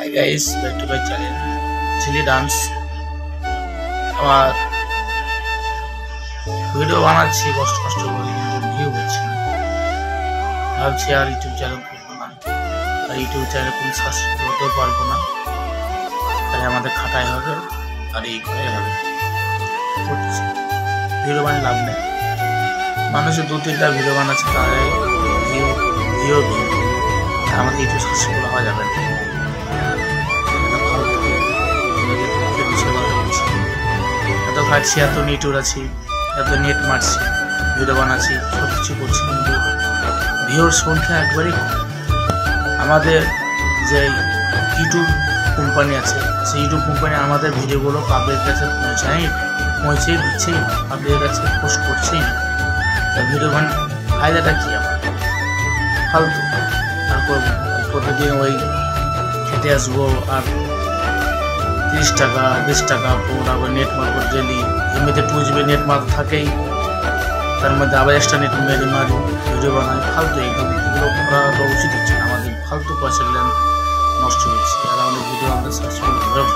Hi guys, back to my channel ঝিলি dance. আমার video বানাচ্ছি কষ্ট করে, কিন্তু ভিউ হচ্ছে না। ভাবছি আর ইউটিউব চ্যানেল করবো না, আর ইউটিউব চ্যানেল কোনো সাবস্ক্রাইব করতেও পারবো না। তাই আমাদের খাটাই হবে আর এই করে হবে। ভিডিও বানিয়ে লাভ নেই। মানুষের 2-3টা ভিডিও বানাচ্ছে, তারাই ভিউ আমাদের ইউটিউব সাবস্ক্রাইব হওয়া যাবে না। এত খাচ্ছি, এত নেটওয়ার্ক আছি, এত নেট মারছি, ভিডিও বানাচ্ছি, সব কিছু করছি, কিন্তু ভিউর সংখ্যা একবারই কম। আমাদের যে ইউটিউব কোম্পানি আছে, সেই ইউটিউব কোম্পানি আমাদের ভিডিওগুলো পাবলিকের কাছে পৌঁছে দিচ্ছেই না, পাবলিকের কাছে পোস্ট করছেই না। ভিডিও ফায়দাটা কি আমার? ফালতু। তারপর প্রতিদিন ওই খেতে আসবো আর 30 টাকা 20 টাকা পুরো নেট মারবো ডেলি। এমনিতে 2GB নেট মার থাকেই, তার মধ্যে আবার এক্সট্রা নেট মেরে মারি, ভিডিও বানাই। ফালতু একদম, এগুলো করা তো উচিত হচ্ছে না। আমাদের ফালতু পয়সাগুলো নষ্ট হচ্ছে, আর আমাদের ভিডিও আমরা সাবস্ক্রাইব করব।